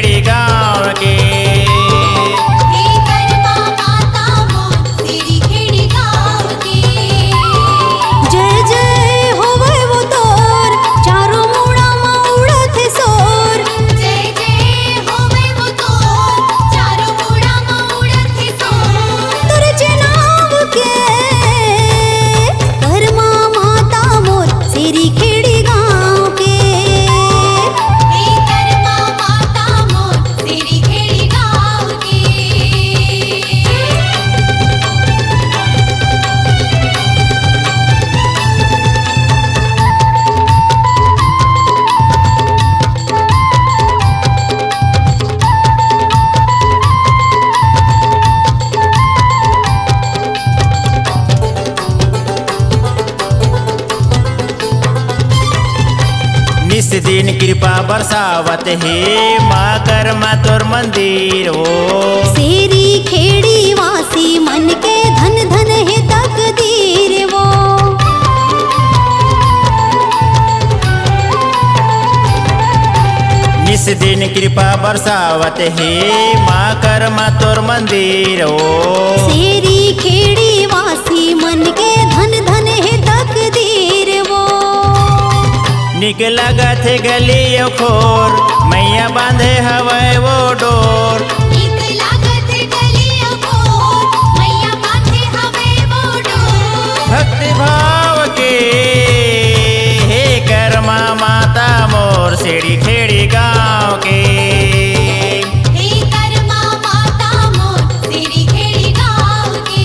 खेड़ी गाँव के। हे कर्मा माता मोर सिरी खेड़ी गाँव के। जय जय होवे वो तोर चारों मुड़ा में उड़त सोर। जय जय होवे वो तोर चारों मुड़ा में उड़त सोर। तोर नाम के कर्मा माता मोर सिरी खेड़ी गाँव के। हे कर्मा माता मोर सिरी खेड़ी गाँव के। निस दिन कृपा बरसावत हे माँ कर्मा तोर मंदिर हो। सेरी खेड़ी वासी मन के धन धन है तकदीर वो। निस दिन कृपा बरसावत हे माँ कर्मा तोर मंदिर हो। सेरी खेड़ी वासी मन के धन धन है तकदीर वो। निक लगत है गली खोर मैया बांधे हवे वो डोर। नीक लागत है गलिया मोर मैया बांधे हवे वो डोर। भक्ति भाव के हे कर्मा माता मोर सिरी खेड़ी गाँव के। हे कर्मा माता मोर सिरी खेड़ी गाँव के।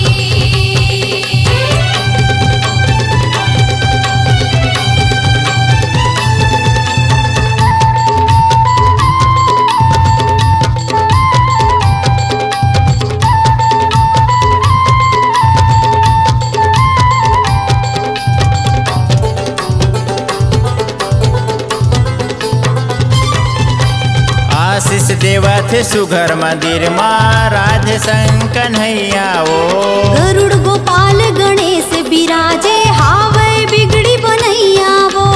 आशीष देवत सुघर मंदिर माँ राधे संकन हैया वो। गरुड़ गोपाल गणेश बिराजे हावे बिगड़ी बनैया वो।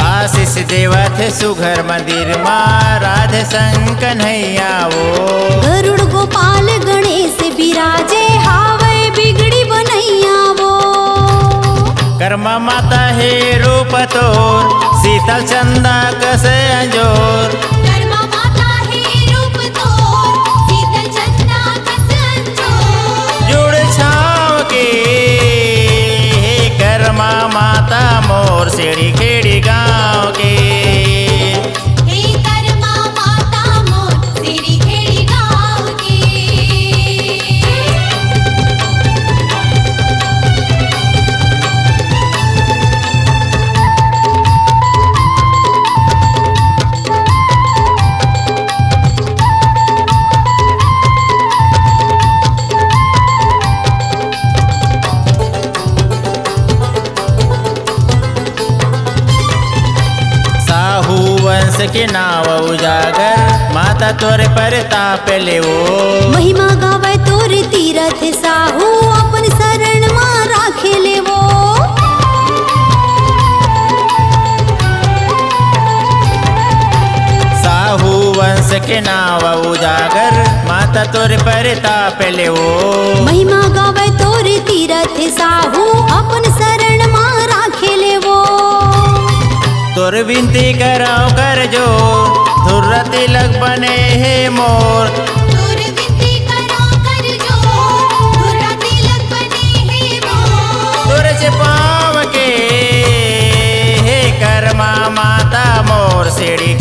आशीष देवत सुघर मंदिर माँ राधे संकन हैया वो। गरुड़ गोपाल गणेश बिराजे हावे बिगड़ी बनैया वो। कर्मा माता हे रूप तोर शीतल चंदा कसे अंजोर। कर्मा माता हे रूप तोर शीतल चंदा कस अंजोर। जुड़ छाव के हे कर्मा माता मोर सिरी खेड़ी गाँव के। हे कर्मा माता मोर सिरी खेड़ी गाँव के। साहू वंश के नाव उजागर माता तोरे पर ताप ले वो। महिमा गावे तोर तीरथ साहू अपन शरण मां राखे ले वो। साहू वंश के नाव उजागर माता तोरे पर ताप ले वो। महिमा गावे तोर तीरथ साहू अपन शरण मां राखे ले वो। तोर विनती करो कर जो धुर्र तिलक बने हे मोर। तोर विनती करो कर जोर धुर्रा तिलक बने हे मोर। तोरे से पाव के हे कर्मा माता मोर सिरी